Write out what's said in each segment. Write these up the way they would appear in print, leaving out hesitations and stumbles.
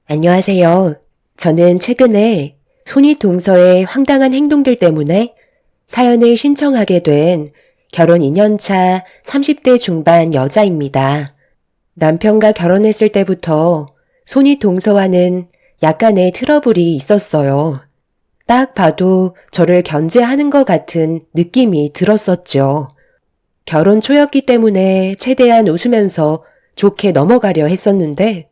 안녕하세요. 저는 최근에 손윗동서의 황당한 행동들 때문에 사연을 신청하게 된 결혼 2년차 30대 중반 여자입니다. 남편과 결혼했을 때부터 손윗동서와는 약간의 트러블이 있었어요. 딱 봐도 저를 견제하는 것 같은 느낌이 들었었죠. 결혼 초였기 때문에 최대한 웃으면서 좋게 넘어가려 했었는데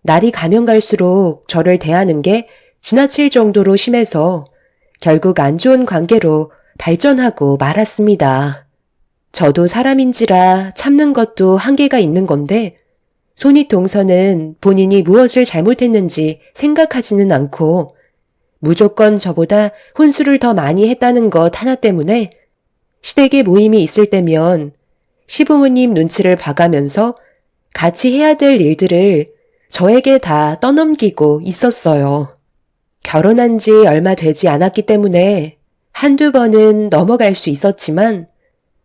날이 가면 갈수록 저를 대하는 게 지나칠 정도로 심해서 결국 안 좋은 관계로 발전하고 말았습니다. 저도 사람인지라 참는 것도 한계가 있는 건데 손윗동서는 본인이 무엇을 잘못했는지 생각하지는 않고 무조건 저보다 혼수를 더 많이 했다는 것 하나 때문에 시댁에 모임이 있을 때면 시부모님 눈치를 봐가면서 같이 해야 될 일들을 저에게 다 떠넘기고 있었어요. 결혼한 지 얼마 되지 않았기 때문에 한두 번은 넘어갈 수 있었지만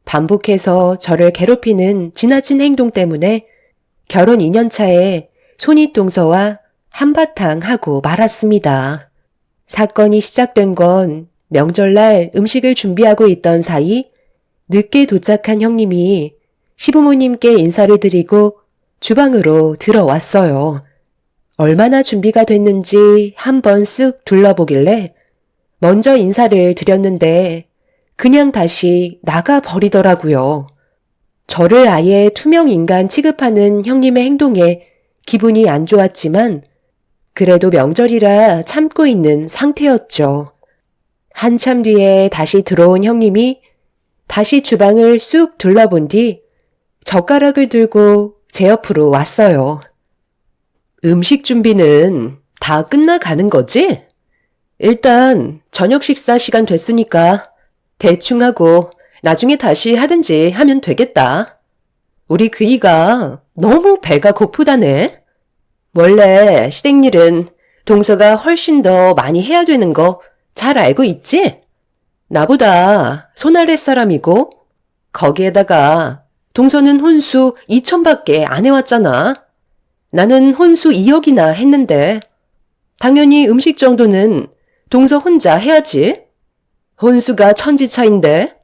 반복해서 저를 괴롭히는 지나친 행동 때문에 결혼 2년 차에 손윗동서와 한바탕 하고 말았습니다. 사건이 시작된 건 명절날 음식을 준비하고 있던 사이 늦게 도착한 형님이 시부모님께 인사를 드리고 주방으로 들어왔어요. 얼마나 준비가 됐는지 한번 쓱 둘러보길래 먼저 인사를 드렸는데 그냥 다시 나가버리더라고요. 저를 아예 투명 인간 취급하는 형님의 행동에 기분이 안 좋았지만 그래도 명절이라 참고 있는 상태였죠. 한참 뒤에 다시 들어온 형님이 다시 주방을 쑥 둘러본 뒤 젓가락을 들고 제 옆으로 왔어요. 음식 준비는 다 끝나가는 거지? 일단 저녁 식사 시간 됐으니까 대충 하고 나중에 다시 하든지 하면 되겠다. 우리 그이가 너무 배가 고프다네. 원래 시댁일은 동서가 훨씬 더 많이 해야 되는 거 잘 알고 있지? 나보다 손 아래 사람이고 거기에다가 동서는 혼수 2천밖에 안 해왔잖아. 나는 혼수 2억이나 했는데 당연히 음식 정도는 동서 혼자 해야지. 혼수가 천지차인데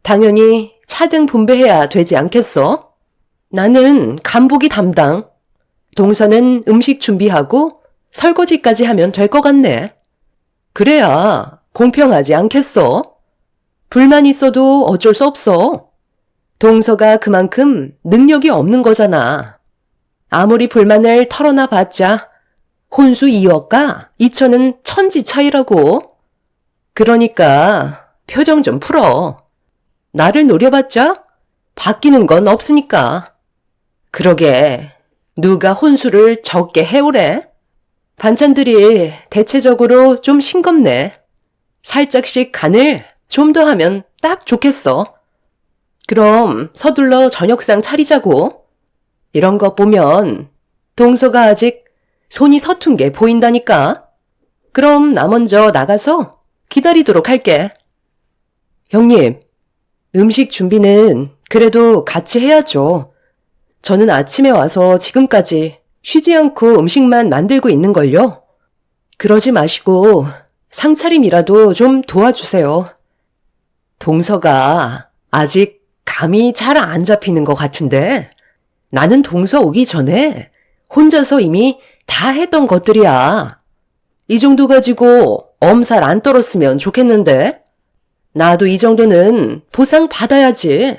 당연히 차등 분배해야 되지 않겠어? 나는 간보기 담당. 동서는 음식 준비하고 설거지까지 하면 될 것 같네. 그래야 공평하지 않겠어? 불만 있어도 어쩔 수 없어. 동서가 그만큼 능력이 없는 거잖아. 아무리 불만을 털어놔 봤자 혼수 2억과 2천은 천지 차이라고. 그러니까 표정 좀 풀어. 나를 노려봤자 바뀌는 건 없으니까. 그러게 누가 혼수를 적게 해오래? 반찬들이 대체적으로 좀 싱겁네. 살짝씩 간을 좀 더 하면 딱 좋겠어. 그럼 서둘러 저녁상 차리자고. 이런 거 보면 동서가 아직 손이 서툰 게 보인다니까. 그럼 나 먼저 나가서 기다리도록 할게. 형님, 음식 준비는 그래도 같이 해야죠. 저는 아침에 와서 지금까지 쉬지 않고 음식만 만들고 있는걸요. 그러지 마시고 상차림이라도 좀 도와주세요. 동서가 아직 감이 잘 안 잡히는 것 같은데 나는 동서 오기 전에 혼자서 이미 다 했던 것들이야. 이 정도 가지고 엄살 안 떨었으면 좋겠는데 나도 이 정도는 보상 받아야지.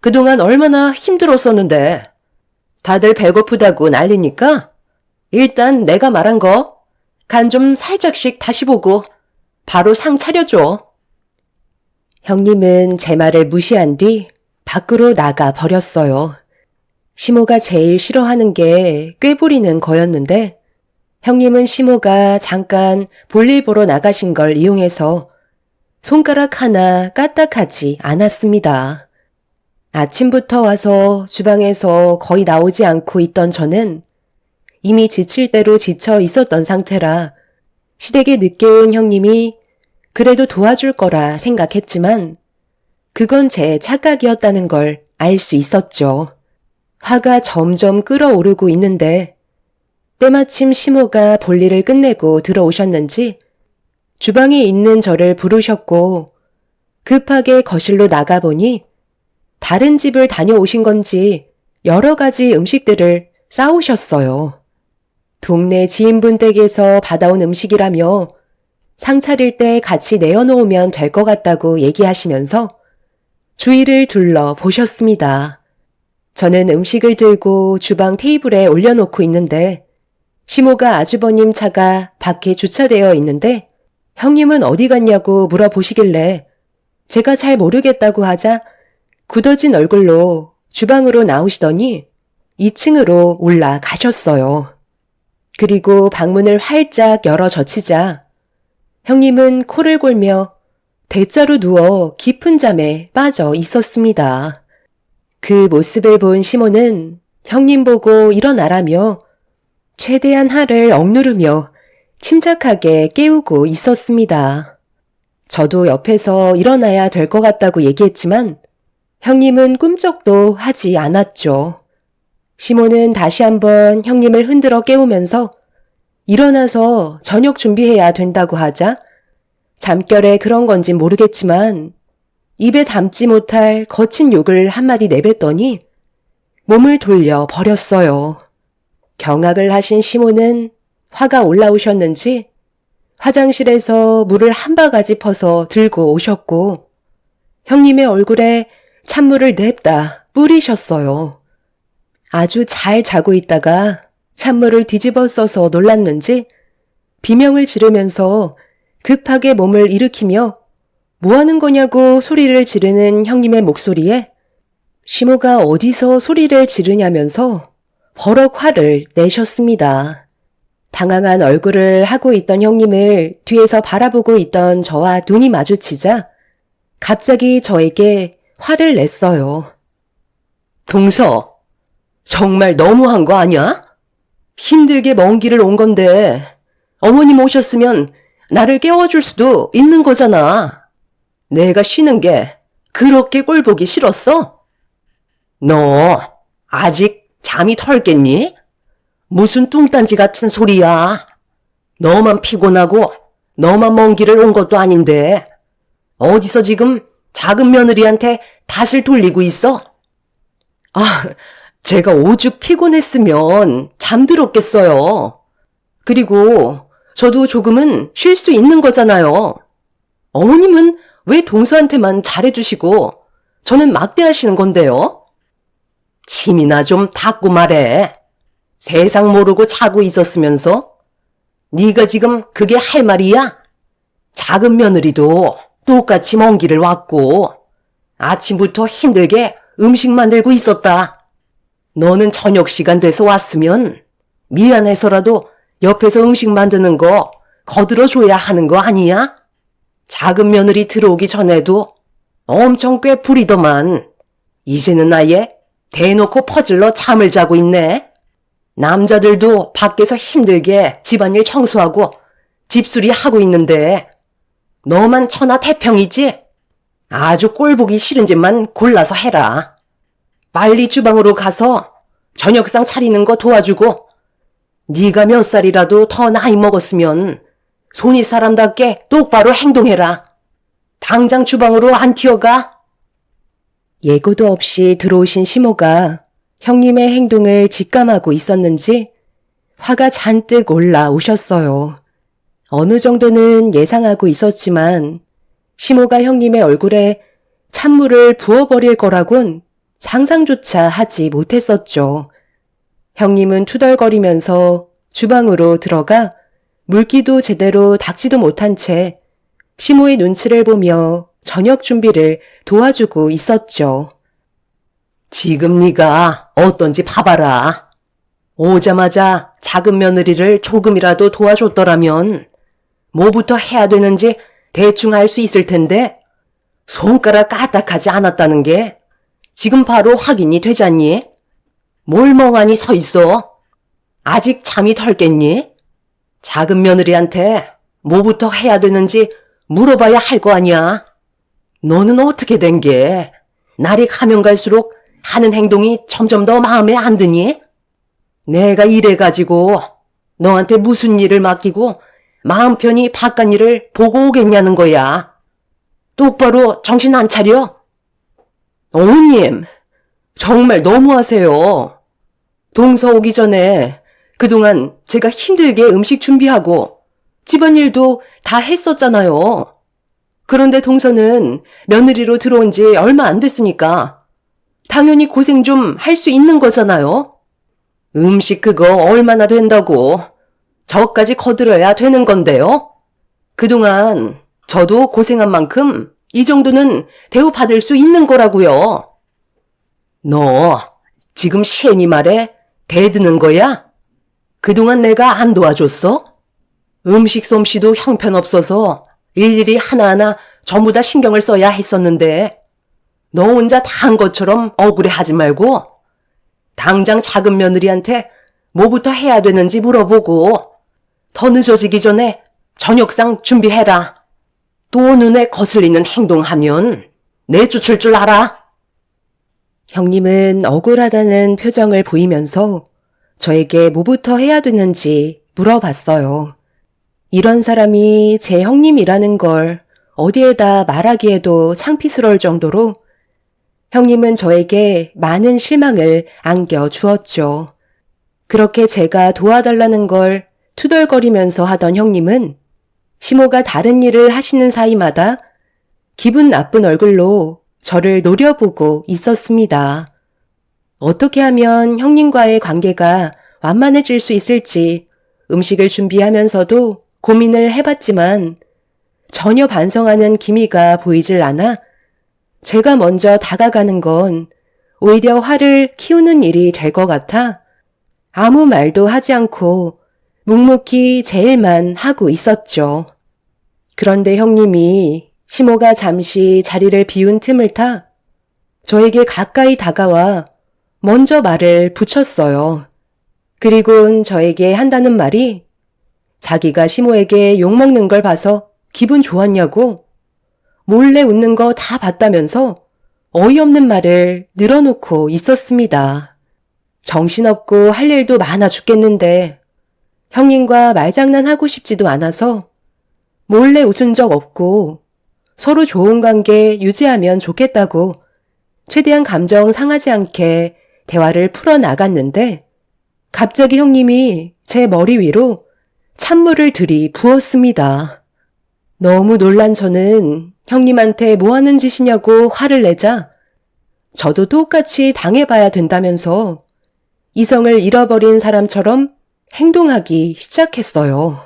그동안 얼마나 힘들었었는데 다들 배고프다고 난리니까 일단 내가 말한 거 간 좀 살짝씩 다시 보고 바로 상 차려줘. 형님은 제 말을 무시한 뒤 밖으로 나가 버렸어요. 시모가 제일 싫어하는 게 꾀부리는 거였는데 형님은 시모가 잠깐 볼일 보러 나가신 걸 이용해서 손가락 하나 까딱하지 않았습니다. 아침부터 와서 주방에서 거의 나오지 않고 있던 저는 이미 지칠 대로 지쳐 있었던 상태라 시댁에 늦게 온 형님이 그래도 도와줄 거라 생각했지만 그건 제 착각이었다는 걸 알 수 있었죠. 화가 점점 끓어오르고 있는데 때마침 시모가 볼일을 끝내고 들어오셨는지 주방에 있는 저를 부르셨고 급하게 거실로 나가보니 다른 집을 다녀오신 건지 여러 가지 음식들을 싸오셨어요. 동네 지인분 댁에서 받아온 음식이라며 상 차릴 때 같이 내어놓으면 될 것 같다고 얘기하시면서 주위를 둘러 보셨습니다. 저는 음식을 들고 주방 테이블에 올려놓고 있는데 시모가 아주버님 차가 밖에 주차되어 있는데 형님은 어디 갔냐고 물어보시길래 제가 잘 모르겠다고 하자 굳어진 얼굴로 주방으로 나오시더니 2층으로 올라가셨어요. 그리고 방문을 활짝 열어 젖히자 형님은 코를 골며 대자로 누워 깊은 잠에 빠져 있었습니다. 그 모습을 본 시모는 형님 보고 일어나라며 최대한 하를 억누르며 침착하게 깨우고 있었습니다. 저도 옆에서 일어나야 될 것 같다고 얘기했지만 형님은 꿈쩍도 하지 않았죠. 시모는 다시 한번 형님을 흔들어 깨우면서 일어나서 저녁 준비해야 된다고 하자 잠결에 그런 건진 모르겠지만 입에 담지 못할 거친 욕을 한마디 내뱉더니 몸을 돌려 버렸어요. 경악을 하신 시모는 화가 올라오셨는지 화장실에서 물을 한 바가지 퍼서 들고 오셨고 형님의 얼굴에 찬물을 냅다 뿌리셨어요. 아주 잘 자고 있다가 찬물을 뒤집어 써서 놀랐는지 비명을 지르면서 급하게 몸을 일으키며 뭐 하는 거냐고 소리를 지르는 형님의 목소리에 시모가 어디서 소리를 지르냐면서 버럭 화를 내셨습니다. 당황한 얼굴을 하고 있던 형님을 뒤에서 바라보고 있던 저와 눈이 마주치자 갑자기 저에게 화를 냈어요. 동서, 정말 너무한 거 아니야? 힘들게 먼 길을 온 건데 어머님 오셨으면 나를 깨워줄 수도 있는 거잖아. 내가 쉬는 게 그렇게 꼴보기 싫었어? 너 아직 잠이 덜겠니? 무슨 뚱딴지 같은 소리야. 너만 피곤하고 너만 먼 길을 온 것도 아닌데 어디서 지금 작은 며느리한테 탓을 돌리고 있어? 아, 제가 오죽 피곤했으면 잠들었겠어요. 그리고 저도 조금은 쉴 수 있는 거잖아요. 어머님은 왜 동서한테만 잘해주시고 저는 막대하시는 건데요? 침이나 좀 닦고 말해. 세상 모르고 자고 있었으면서 네가 지금 그게 할 말이야? 작은 며느리도 똑같이 먼 길을 왔고 아침부터 힘들게 음식 만들고 있었다. 너는 저녁 시간 돼서 왔으면 미안해서라도 옆에서 음식 만드는 거 거들어줘야 하는 거 아니야? 작은 며느리 들어오기 전에도 엄청 꽤 부리더만 이제는 아예 대놓고 퍼질러 잠을 자고 있네. 남자들도 밖에서 힘들게 집안일 청소하고 집수리 하고 있는데 너만 천하태평이지? 아주 꼴보기 싫은 짓만 골라서 해라. 빨리 주방으로 가서 저녁상 차리는 거 도와주고 네가 몇 살이라도 더 나이 먹었으면 손이 사람답게 똑바로 행동해라. 당장 주방으로 안 튀어가? 예고도 없이 들어오신 시모가 형님의 행동을 직감하고 있었는지 화가 잔뜩 올라오셨어요. 어느 정도는 예상하고 있었지만 시모가 형님의 얼굴에 찬물을 부어버릴 거라곤 상상조차 하지 못했었죠. 형님은 투덜거리면서 주방으로 들어가 물기도 제대로 닦지도 못한 채 시모의 눈치를 보며 저녁 준비를 도와주고 있었죠. 지금 네가 어떤지 봐봐라. 오자마자 작은 며느리를 조금이라도 도와줬더라면 뭐부터 해야 되는지 대충 알 수 있을 텐데 손가락 까딱하지 않았다는 게 지금 바로 확인이 되잖니? 뭘 멍하니 서 있어? 아직 잠이 덜 깼니? 작은 며느리한테 뭐부터 해야 되는지 물어봐야 할 거 아니야. 너는 어떻게 된 게 날이 가면 갈수록 하는 행동이 점점 더 마음에 안 드니? 내가 이래가지고 너한테 무슨 일을 맡기고 마음 편히 바깥 일을 보고 오겠냐는 거야. 똑바로 정신 안 차려? 어머님, 정말 너무하세요. 동서 오기 전에 그동안 제가 힘들게 음식 준비하고 집안일도 다 했었잖아요. 그런데 동서는 며느리로 들어온 지 얼마 안 됐으니까 당연히 고생 좀 할 수 있는 거잖아요. 음식 그거 얼마나 된다고 저까지 거들어야 되는 건데요. 그동안 저도 고생한 만큼 이 정도는 대우받을 수 있는 거라고요. 너 지금 시애미 말에 대드는 거야? 그동안 내가 안 도와줬어? 음식 솜씨도 형편없어서 일일이 하나하나 전부 다 신경을 써야 했었는데 너 혼자 다 한 것처럼 억울해하지 말고 당장 작은 며느리한테 뭐부터 해야 되는지 물어보고 더 늦어지기 전에 저녁상 준비해라. 또 눈에 거슬리는 행동하면 내쫓을 줄 알아. 형님은 억울하다는 표정을 보이면서 저에게 뭐부터 해야 되는지 물어봤어요. 이런 사람이 제 형님이라는 걸 어디에다 말하기에도 창피스러울 정도로 형님은 저에게 많은 실망을 안겨주었죠. 그렇게 제가 도와달라는 걸 투덜거리면서 하던 형님은 시모가 다른 일을 하시는 사이마다 기분 나쁜 얼굴로 저를 노려보고 있었습니다. 어떻게 하면 형님과의 관계가 완만해질 수 있을지 음식을 준비하면서도 고민을 해봤지만 전혀 반성하는 기미가 보이질 않아 제가 먼저 다가가는 건 오히려 화를 키우는 일이 될 것 같아 아무 말도 하지 않고 묵묵히 제 일만 하고 있었죠. 그런데 형님이 시모가 잠시 자리를 비운 틈을 타 저에게 가까이 다가와 먼저 말을 붙였어요. 그리곤 저에게 한다는 말이 자기가 시모에게 욕먹는 걸 봐서 기분 좋았냐고 몰래 웃는 거 다 봤다면서 어이없는 말을 늘어놓고 있었습니다. 정신없고 할 일도 많아 죽겠는데 형님과 말장난하고 싶지도 않아서 몰래 웃은 적 없고 서로 좋은 관계 유지하면 좋겠다고 최대한 감정 상하지 않게 대화를 풀어나갔는데 갑자기 형님이 제 머리 위로 찬물을 들이부었습니다. 너무 놀란 저는 형님한테 뭐 하는 짓이냐고 화를 내자 저도 똑같이 당해봐야 된다면서 이성을 잃어버린 사람처럼 행동하기 시작했어요.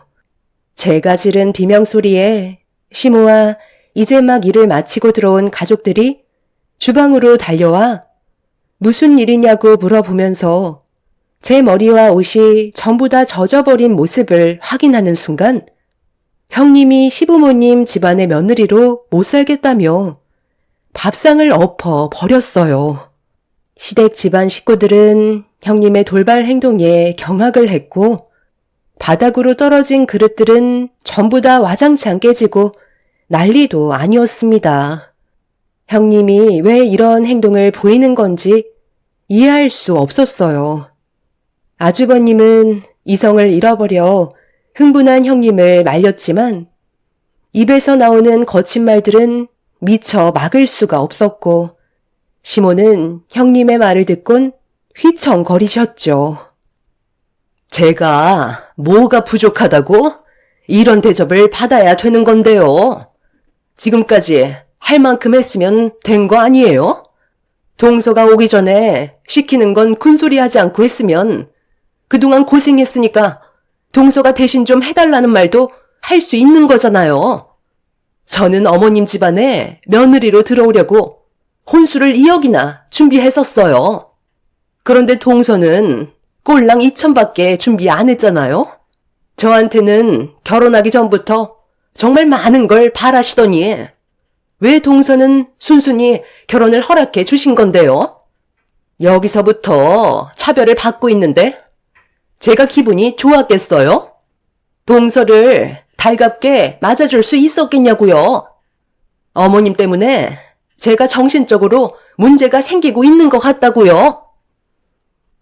제가 지른 비명소리에 시모와 이제 막 일을 마치고 들어온 가족들이 주방으로 달려와 무슨 일이냐고 물어보면서 제 머리와 옷이 전부 다 젖어버린 모습을 확인하는 순간 형님이 시부모님 집안의 며느리로 못 살겠다며 밥상을 엎어 버렸어요. 시댁 집안 식구들은 형님의 돌발 행동에 경악을 했고 바닥으로 떨어진 그릇들은 전부 다 와장창 깨지고 난리도 아니었습니다. 형님이 왜 이런 행동을 보이는 건지 이해할 수 없었어요. 아주버님은 이성을 잃어버려 흥분한 형님을 말렸지만 입에서 나오는 거친 말들은 미처 막을 수가 없었고 시모는 형님의 말을 듣곤 휘청거리셨죠. 제가 뭐가 부족하다고 이런 대접을 받아야 되는 건데요. 지금까지 할 만큼 했으면 된 거 아니에요? 동서가 오기 전에 시키는 건 큰소리 하지 않고 했으면 그동안 고생했으니까 동서가 대신 좀 해달라는 말도 할 수 있는 거잖아요. 저는 어머님 집안에 며느리로 들어오려고 혼수를 2억이나 준비했었어요. 그런데 동서는 꼴랑 2천밖에 준비 안 했잖아요. 저한테는 결혼하기 전부터 정말 많은 걸 바라시더니 왜 동서는 순순히 결혼을 허락해 주신 건데요? 여기서부터 차별을 받고 있는데 제가 기분이 좋았겠어요? 동서를 달갑게 맞아줄 수 있었겠냐고요. 어머님 때문에 제가 정신적으로 문제가 생기고 있는 것 같다고요.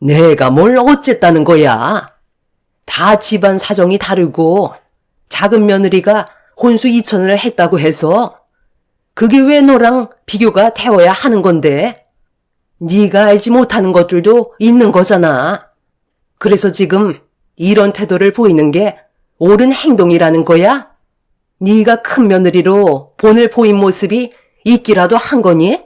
내가 뭘 어쨌다는 거야. 다 집안 사정이 다르고 작은 며느리가 혼수 2천을 했다고 해서 그게 왜 너랑 비교가 되어야 하는 건데? 네가 알지 못하는 것들도 있는 거잖아. 그래서 지금 이런 태도를 보이는 게 옳은 행동이라는 거야? 네가 큰 며느리로 본을 보인 모습이 있기라도 한 거니?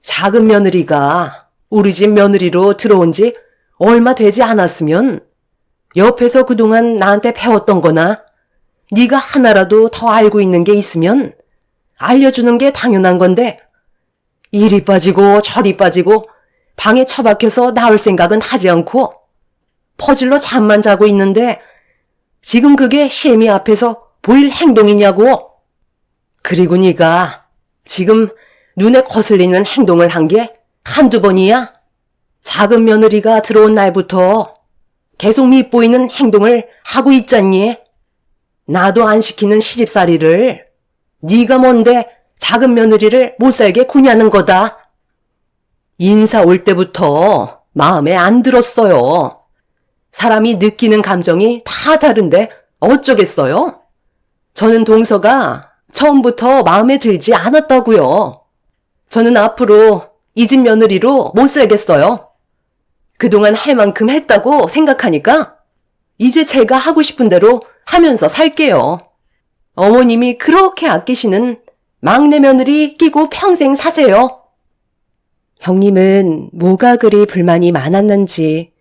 작은 며느리가 우리 집 며느리로 들어온 지 얼마 되지 않았으면 옆에서 그동안 나한테 배웠던 거나 네가 하나라도 더 알고 있는 게 있으면 알려주는 게 당연한 건데 이리 빠지고 저리 빠지고 방에 처박혀서 나올 생각은 하지 않고 퍼질러 잠만 자고 있는데 지금 그게 시애미 앞에서 보일 행동이냐고. 그리고 네가 지금 눈에 거슬리는 행동을 한 게 한두 번이야? 작은 며느리가 들어온 날부터 계속 밉보이는 행동을 하고 있잖니. 나도 안 시키는 시집살이를 네가 뭔데 작은 며느리를 못 살게 구냐는 거다. 인사 올 때부터 마음에 안 들었어요. 사람이 느끼는 감정이 다 다른데 어쩌겠어요? 저는 동서가 처음부터 마음에 들지 않았다고요. 저는 앞으로 이 집 며느리로 못 살겠어요. 그동안 할 만큼 했다고 생각하니까 이제 제가 하고 싶은 대로 하면서 살게요. 어머님이 그렇게 아끼시는 막내 며느리 끼고 평생 사세요. 형님은 뭐가 그리 불만이 많았는지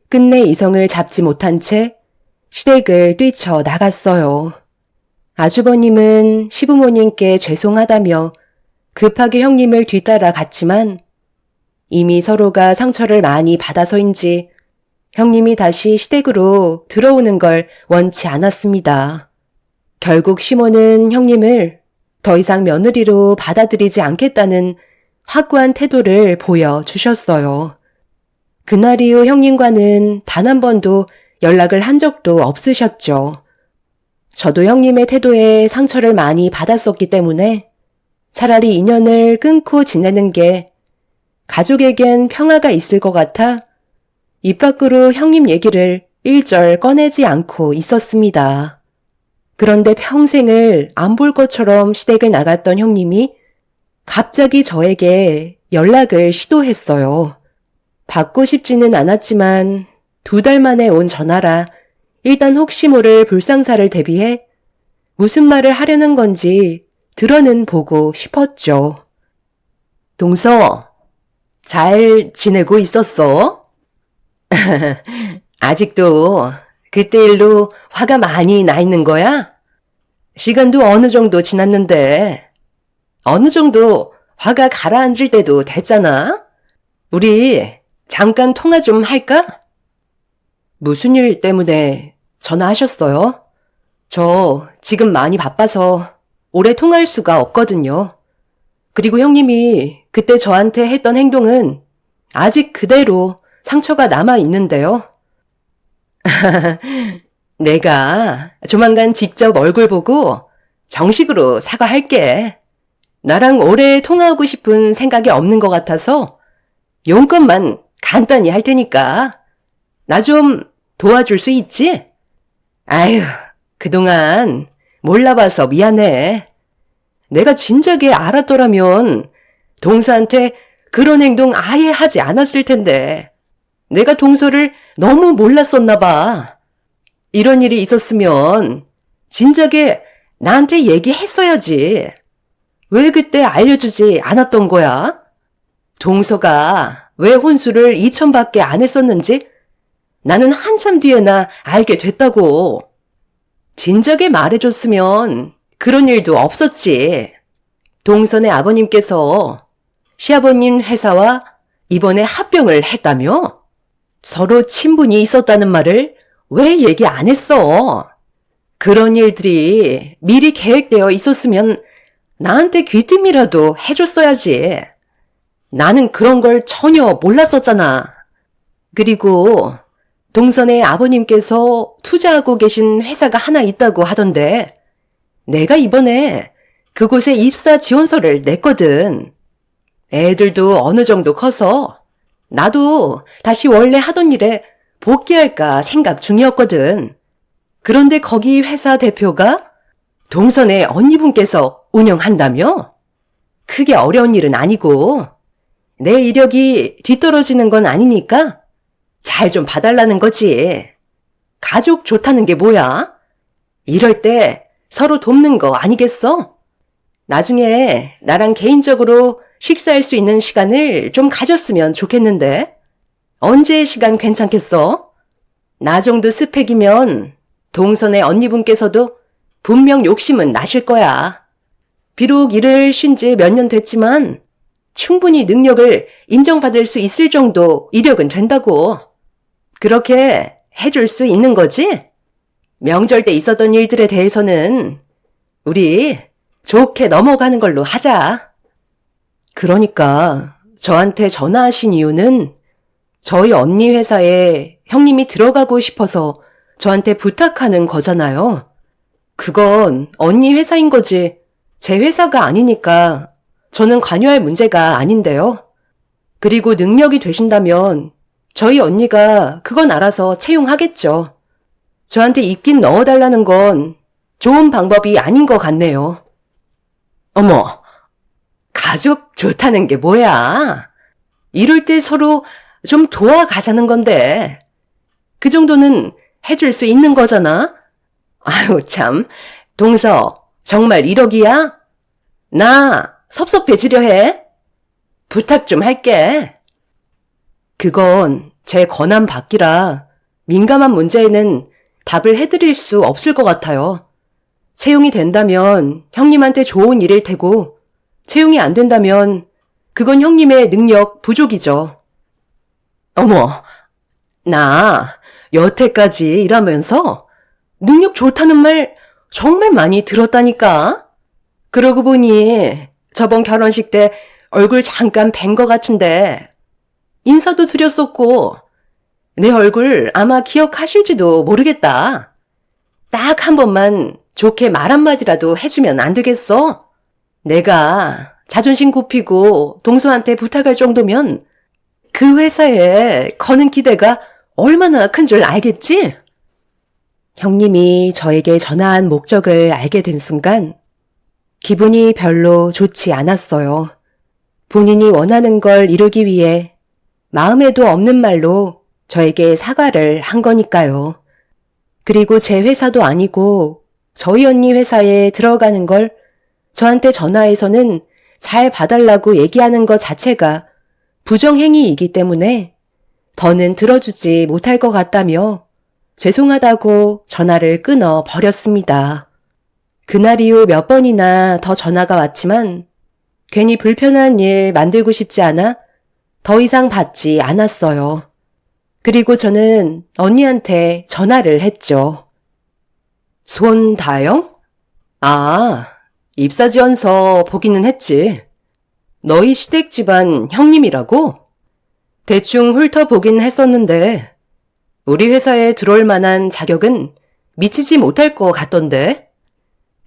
끝내 이성을 잡지 못한 채 시댁을 뛰쳐 나갔어요. 아주버님은 시부모님께 죄송하다며 급하게 형님을 뒤따라 갔지만 이미 서로가 상처를 많이 받아서인지 형님이 다시 시댁으로 들어오는 걸 원치 않았습니다. 결국 시모는 형님을 더 이상 며느리로 받아들이지 않겠다는 확고한 태도를 보여주셨어요. 그날 이후 형님과는 단 한 번도 연락을 한 적도 없으셨죠. 저도 형님의 태도에 상처를 많이 받았었기 때문에 차라리 인연을 끊고 지내는 게 가족에겐 평화가 있을 것 같아 입 밖으로 형님 얘기를 일절 꺼내지 않고 있었습니다. 그런데 평생을 안 볼 것처럼 시댁을 나갔던 형님이 갑자기 저에게 연락을 시도했어요. 받고 싶지는 않았지만 2달 만에 온 전화라 일단 혹시 모를 불상사를 대비해 무슨 말을 하려는 건지 들어는 보고 싶었죠. 동서, 잘 지내고 있었어? 아직도 그때 일로 화가 많이 나 있는 거야? 시간도 어느 정도 지났는데 어느 정도 화가 가라앉을 때도 됐잖아? 우리 잠깐 통화 좀 할까? 무슨 일 때문에 전화하셨어요? 저 지금 많이 바빠서 오래 통화할 수가 없거든요. 그리고 형님이 그때 저한테 했던 행동은 아직 그대로 상처가 남아 있는데요. 내가 조만간 직접 얼굴 보고 정식으로 사과할게. 나랑 오래 통화하고 싶은 생각이 없는 것 같아서 용건만 간단히 할 테니까 나 좀 도와줄 수 있지? 아휴, 그동안 몰라봐서 미안해. 내가 진작에 알았더라면 동서한테 그런 행동 아예 하지 않았을 텐데 내가 동서를 너무 몰랐었나 봐. 이런 일이 있었으면 진작에 나한테 얘기했어야지. 왜 그때 알려주지 않았던 거야? 동서가 왜 혼수를 2천밖에 안 했었는지 나는 한참 뒤에나 알게 됐다고. 진작에 말해줬으면 그런 일도 없었지. 동선의 아버님께서 시아버님 회사와 이번에 합병을 했다며? 서로 친분이 있었다는 말을 왜 얘기 안 했어? 그런 일들이 미리 계획되어 있었으면 나한테 귀뜸이라도 해줬어야지. 나는 그런 걸 전혀 몰랐었잖아. 그리고 동선의 아버님께서 투자하고 계신 회사가 하나 있다고 하던데 내가 이번에 그곳에 입사 지원서를 냈거든. 애들도 어느 정도 커서 나도 다시 원래 하던 일에 복귀할까 생각 중이었거든. 그런데 거기 회사 대표가 동선의 언니분께서 운영한다며? 크게 어려운 일은 아니고 내 이력이 뒤떨어지는 건 아니니까 잘 좀 봐달라는 거지. 가족 좋다는 게 뭐야? 이럴 때 서로 돕는 거 아니겠어? 나중에 나랑 개인적으로 식사할 수 있는 시간을 좀 가졌으면 좋겠는데. 언제 시간 괜찮겠어? 나 정도 스펙이면 동선의 언니분께서도 분명 욕심은 나실 거야. 비록 일을 쉰 지 몇 년 됐지만 충분히 능력을 인정받을 수 있을 정도 이력은 된다고. 그렇게 해줄 수 있는 거지? 명절 때 있었던 일들에 대해서는 우리 좋게 넘어가는 걸로 하자. 그러니까 저한테 전화하신 이유는 저희 언니 회사에 형님이 들어가고 싶어서 저한테 부탁하는 거잖아요. 그건 언니 회사인 거지 제 회사가 아니니까 저는 관여할 문제가 아닌데요. 그리고 능력이 되신다면 저희 언니가 그건 알아서 채용하겠죠. 저한테 입긴 넣어달라는 건 좋은 방법이 아닌 것 같네요. 어머, 가족 좋다는 게 뭐야? 이럴 때 서로 좀 도와가자는 건데 그 정도는 해줄 수 있는 거잖아? 아유 참, 동서 정말 1억이야? 나 섭섭해지려 해? 부탁 좀 할게. 그건 제 권한 밖이라 민감한 문제에는 답을 해드릴 수 없을 것 같아요. 채용이 된다면 형님한테 좋은 일일 테고 채용이 안 된다면 그건 형님의 능력 부족이죠. 어머, 나 여태까지 일하면서 능력 좋다는 말 정말 많이 들었다니까? 그러고 보니 저번 결혼식 때 얼굴 잠깐 뵌 것 같은데 인사도 드렸었고 내 얼굴 아마 기억하실지도 모르겠다. 딱 한 번만 좋게 말 한마디라도 해주면 안 되겠어? 내가 자존심 굽히고 동서한테 부탁할 정도면 그 회사에 거는 기대가 얼마나 큰 줄 알겠지? 형님이 저에게 전화한 목적을 알게 된 순간 기분이 별로 좋지 않았어요. 본인이 원하는 걸 이루기 위해 마음에도 없는 말로 저에게 사과를 한 거니까요. 그리고 제 회사도 아니고 저희 언니 회사에 들어가는 걸 저한테 전화해서는 잘 봐달라고 얘기하는 것 자체가 부정행위이기 때문에 더는 들어주지 못할 것 같다며 죄송하다고 전화를 끊어 버렸습니다. 그날 이후 몇 번이나 더 전화가 왔지만 괜히 불편한 일 만들고 싶지 않아 더 이상 받지 않았어요. 그리고 저는 언니한테 전화를 했죠. 손다영? 아, 입사지원서 보기는 했지. 너희 시댁 집안 형님이라고? 대충 훑어보긴 했었는데 우리 회사에 들어올 만한 자격은 미치지 못할 것 같던데.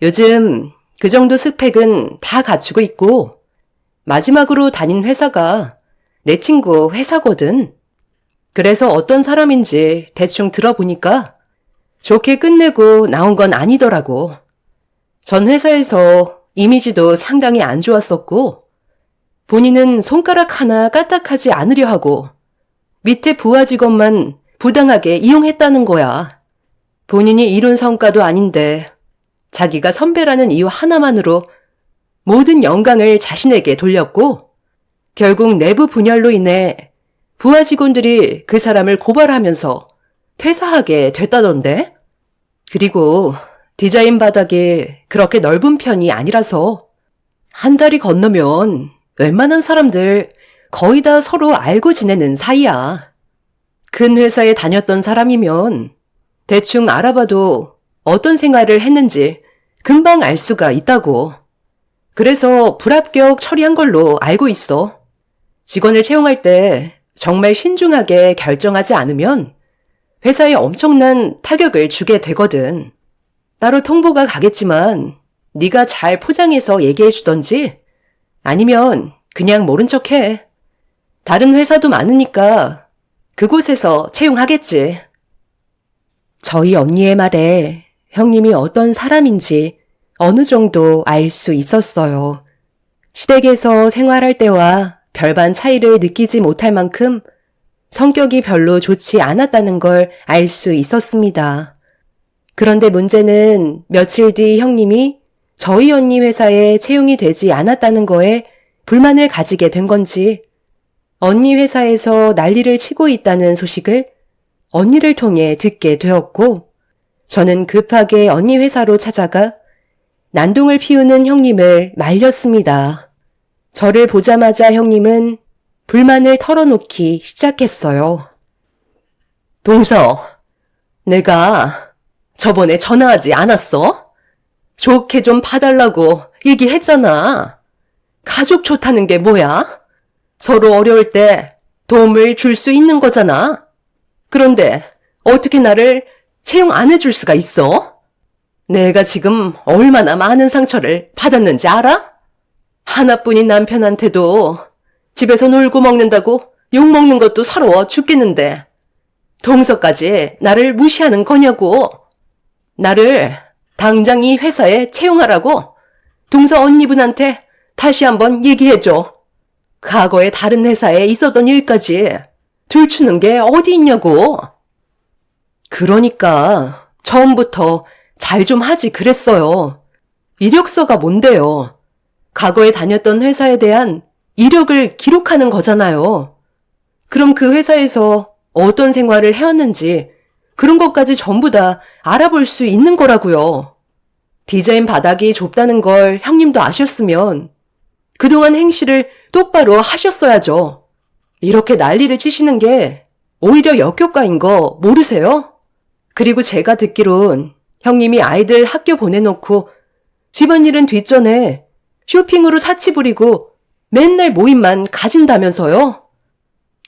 요즘 그 정도 스펙은 다 갖추고 있고 마지막으로 다닌 회사가 내 친구 회사거든. 그래서 어떤 사람인지 대충 들어보니까 좋게 끝내고 나온 건 아니더라고. 전 회사에서 이미지도 상당히 안 좋았었고 본인은 손가락 하나 까딱하지 않으려 하고 밑에 부하 직원만 부당하게 이용했다는 거야. 본인이 이룬 성과도 아닌데 자기가 선배라는 이유 하나만으로 모든 영광을 자신에게 돌렸고 결국 내부 분열로 인해 부하 직원들이 그 사람을 고발하면서 퇴사하게 됐다던데. 그리고 디자인 바닥이 그렇게 넓은 편이 아니라서 한 달이 건너면 웬만한 사람들 거의 다 서로 알고 지내는 사이야. 큰 회사에 다녔던 사람이면 대충 알아봐도 어떤 생활을 했는지 금방 알 수가 있다고. 그래서 불합격 처리한 걸로 알고 있어. 직원을 채용할 때 정말 신중하게 결정하지 않으면 회사에 엄청난 타격을 주게 되거든. 따로 통보가 가겠지만 네가 잘 포장해서 얘기해 주던지 아니면 그냥 모른 척해. 다른 회사도 많으니까 그곳에서 채용하겠지. 저희 언니의 말에 형님이 어떤 사람인지 어느 정도 알 수 있었어요. 시댁에서 생활할 때와 별반 차이를 느끼지 못할 만큼 성격이 별로 좋지 않았다는 걸 알 수 있었습니다. 그런데 문제는 며칠 뒤 형님이 저희 언니 회사에 채용이 되지 않았다는 거에 불만을 가지게 된 건지 언니 회사에서 난리를 치고 있다는 소식을 언니를 통해 듣게 되었고 저는 급하게 언니 회사로 찾아가 난동을 피우는 형님을 말렸습니다. 저를 보자마자 형님은 불만을 털어놓기 시작했어요. 동서, 내가 저번에 전화하지 않았어? 좋게 좀 봐달라고 얘기했잖아. 가족 좋다는 게 뭐야? 서로 어려울 때 도움을 줄 수 있는 거잖아. 그런데 어떻게 나를 채용 안 해줄 수가 있어? 내가 지금 얼마나 많은 상처를 받았는지 알아? 하나뿐인 남편한테도 집에서 놀고 먹는다고 욕먹는 것도 서러워 죽겠는데 동서까지 나를 무시하는 거냐고. 나를 당장 이 회사에 채용하라고 동서 언니분한테 다시 한번 얘기해줘. 과거에 다른 회사에 있었던 일까지 들추는 게 어디 있냐고. 그러니까 처음부터 잘 좀 하지 그랬어요. 이력서가 뭔데요? 과거에 다녔던 회사에 대한 이력을 기록하는 거잖아요. 그럼 그 회사에서 어떤 생활을 해왔는지 그런 것까지 전부 다 알아볼 수 있는 거라고요. 디자인 바닥이 좁다는 걸 형님도 아셨으면 그동안 행실을 똑바로 하셨어야죠. 이렇게 난리를 치시는 게 오히려 역효과인 거 모르세요? 그리고 제가 듣기론 형님이 아이들 학교 보내놓고 집안일은 뒷전에 쇼핑으로 사치 부리고 맨날 모임만 가진다면서요?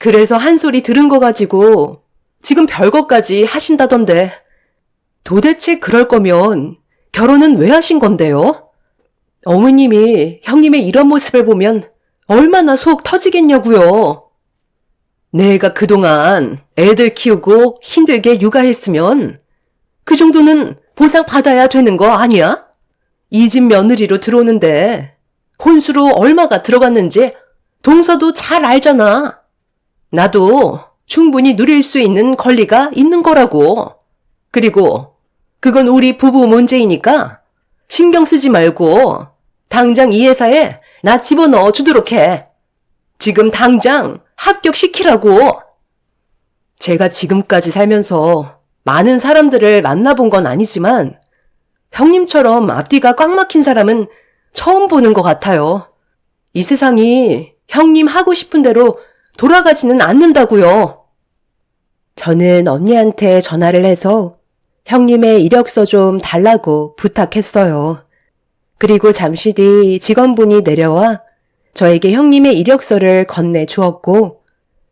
그래서 한 소리 들은 거 가지고 지금 별거까지 하신다던데 도대체 그럴 거면 결혼은 왜 하신 건데요? 어머님이 형님의 이런 모습을 보면 얼마나 속 터지겠냐고요. 내가 그동안 애들 키우고 힘들게 육아했으면 그 정도는 보상 받아야 되는 거 아니야? 이 집 며느리로 들어오는데 혼수로 얼마가 들어갔는지 동서도 잘 알잖아. 나도 충분히 누릴 수 있는 권리가 있는 거라고. 그리고 그건 우리 부부 문제이니까 신경 쓰지 말고 당장 이 회사에 나 집어넣어 주도록 해. 지금 당장 합격시키라고. 제가 지금까지 살면서 많은 사람들을 만나본 건 아니지만 형님처럼 앞뒤가 꽉 막힌 사람은 처음 보는 것 같아요. 이 세상이 형님 하고 싶은 대로 돌아가지는 않는다고요. 저는 언니한테 전화를 해서 형님의 이력서 좀 달라고 부탁했어요. 그리고 잠시 뒤 직원분이 내려와 저에게 형님의 이력서를 건네주었고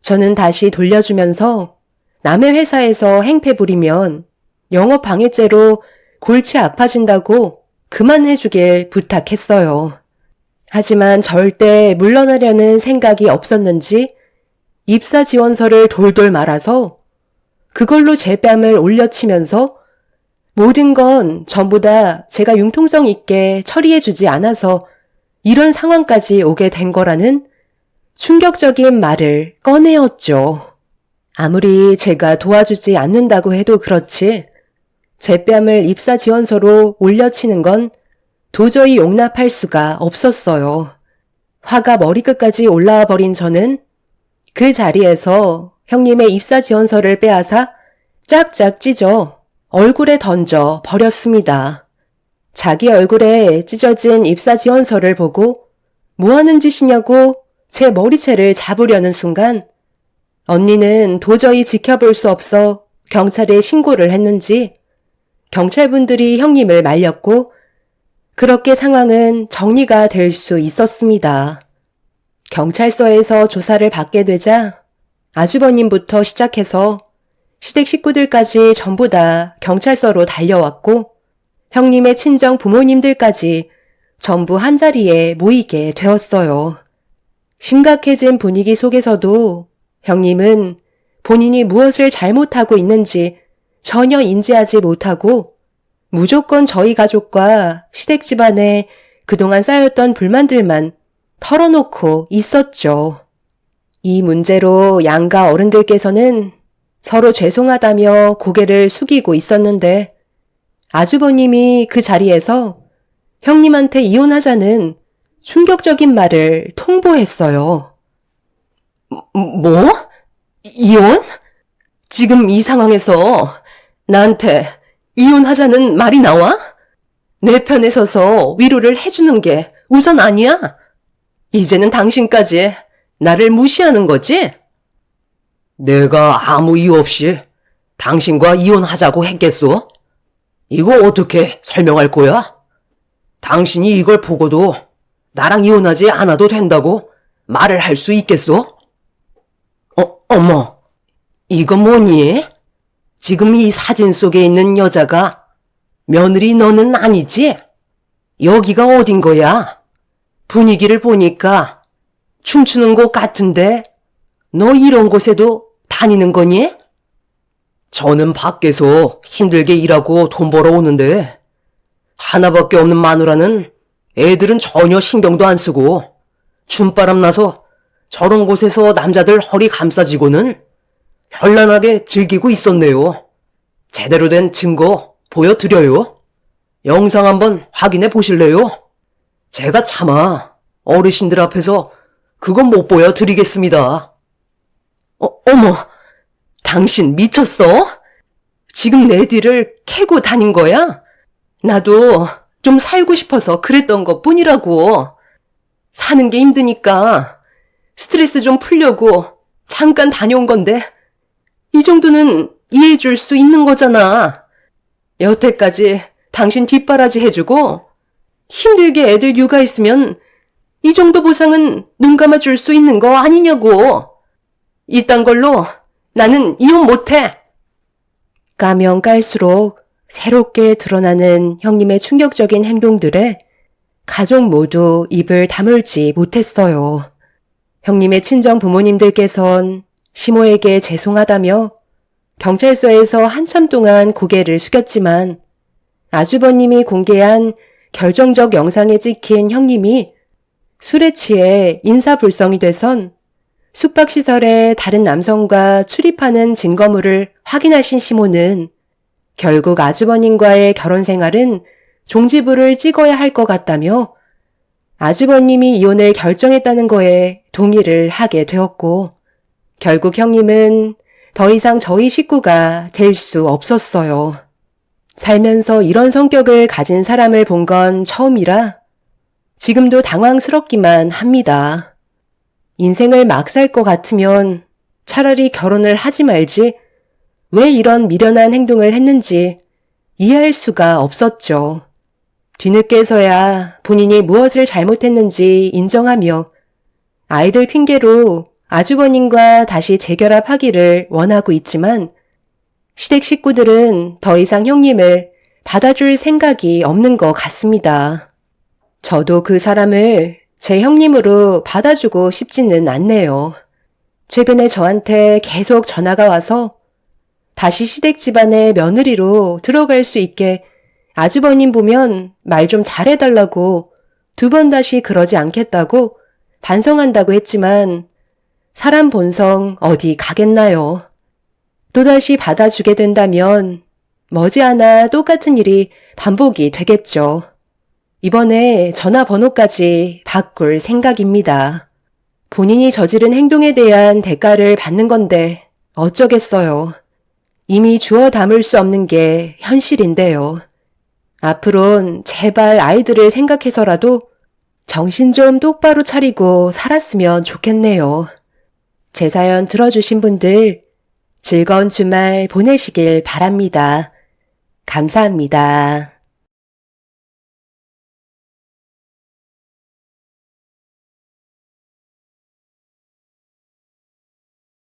저는 다시 돌려주면서 남의 회사에서 행패 부리면 영업 방해죄로 골치 아파진다고 그만해주길 부탁했어요. 하지만 절대 물러나려는 생각이 없었는지 입사 지원서를 돌돌 말아서 그걸로 제 뺨을 올려치면서 모든 건 전부 다 제가 융통성 있게 처리해주지 않아서 이런 상황까지 오게 된 거라는 충격적인 말을 꺼내었죠. 아무리 제가 도와주지 않는다고 해도 그렇지 제 뺨을 입사 지원서로 올려치는 건 도저히 용납할 수가 없었어요. 화가 머리끝까지 올라와 버린 저는 그 자리에서 형님의 입사 지원서를 빼앗아 쫙쫙 찢어 얼굴에 던져 버렸습니다. 자기 얼굴에 찢어진 입사 지원서를 보고 뭐 하는 짓이냐고 제 머리채를 잡으려는 순간 언니는 도저히 지켜볼 수 없어 경찰에 신고를 했는지 경찰분들이 형님을 말렸고 그렇게 상황은 정리가 될 수 있었습니다. 경찰서에서 조사를 받게 되자 아주버님부터 시작해서 시댁 식구들까지 전부 다 경찰서로 달려왔고 형님의 친정 부모님들까지 전부 한자리에 모이게 되었어요. 심각해진 분위기 속에서도 형님은 본인이 무엇을 잘못하고 있는지 전혀 인지하지 못하고 무조건 저희 가족과 시댁 집안에 그동안 쌓였던 불만들만 털어놓고 있었죠. 이 문제로 양가 어른들께서는 서로 죄송하다며 고개를 숙이고 있었는데 아주버님이 그 자리에서 형님한테 이혼하자는 충격적인 말을 통보했어요. 뭐? 이혼? 지금 이 상황에서 나한테 이혼하자는 말이 나와? 내 편에 서서 위로를 해주는 게 우선 아니야? 이제는 당신까지 나를 무시하는 거지? 내가 아무 이유 없이 당신과 이혼하자고 했겠소? 이거 어떻게 설명할 거야? 당신이 이걸 보고도 나랑 이혼하지 않아도 된다고 말을 할 수 있겠소? 어머, 이거 뭐니? 지금 이 사진 속에 있는 여자가 며느리 너는 아니지? 여기가 어딘 거야? 분위기를 보니까 춤추는 곳 같은데 너 이런 곳에도 다니는 거니? 저는 밖에서 힘들게 일하고 돈 벌어 오는데 하나밖에 없는 마누라는 애들은 전혀 신경도 안 쓰고 춤바람 나서 저런 곳에서 남자들 허리 감싸지고는 현란하게 즐기고 있었네요. 제대로 된 증거 보여드려요. 영상 한번 확인해 보실래요? 제가 차마 어르신들 앞에서 그건 못 보여드리겠습니다. 어머, 당신 미쳤어? 지금 내 뒤를 캐고 다닌 거야? 나도 좀 살고 싶어서 그랬던 것 뿐이라고. 사는 게 힘드니까 스트레스 좀 풀려고 잠깐 다녀온 건데 이 정도는 이해해 줄 수 있는 거잖아. 여태까지 당신 뒷바라지 해주고 힘들게 애들 육아했으면 이 정도 보상은 눈 감아줄 수 있는 거 아니냐고. 이딴 걸로 나는 이혼 못해. 까면 깔수록 새롭게 드러나는 형님의 충격적인 행동들에 가족 모두 입을 다물지 못했어요. 형님의 친정 부모님들께선 시모에게 죄송하다며 경찰서에서 한참 동안 고개를 숙였지만 아주버님이 공개한 결정적 영상에 찍힌 형님이 술에 취해 인사불성이 돼선 숙박시설에 다른 남성과 출입하는 증거물을 확인하신 시모는 결국 아주버님과의 결혼 생활은 종지부를 찍어야 할 것 같다며 아주버님이 이혼을 결정했다는 거에 동의를 하게 되었고 결국 형님은 더 이상 저희 식구가 될 수 없었어요. 살면서 이런 성격을 가진 사람을 본 건 처음이라 지금도 당황스럽기만 합니다. 인생을 막 살 것 같으면 차라리 결혼을 하지 말지 왜 이런 미련한 행동을 했는지 이해할 수가 없었죠. 뒤늦게서야 본인이 무엇을 잘못했는지 인정하며 아이들 핑계로 아주버님과 다시 재결합하기를 원하고 있지만 시댁 식구들은 더 이상 형님을 받아줄 생각이 없는 것 같습니다. 저도 그 사람을 제 형님으로 받아주고 싶지는 않네요. 최근에 저한테 계속 전화가 와서 다시 시댁 집안의 며느리로 들어갈 수 있게 아주버님 보면 말 좀 잘해달라고 2번 다시 그러지 않겠다고 반성한다고 했지만 사람 본성 어디 가겠나요? 또다시 받아주게 된다면 머지않아 똑같은 일이 반복이 되겠죠. 이번에 전화번호까지 바꿀 생각입니다. 본인이 저지른 행동에 대한 대가를 받는 건데 어쩌겠어요. 이미 주워 담을 수 없는 게 현실인데요. 앞으론 제발 아이들을 생각해서라도 정신 좀 똑바로 차리고 살았으면 좋겠네요. 제 사연 들어주신 분들 즐거운 주말 보내시길 바랍니다. 감사합니다.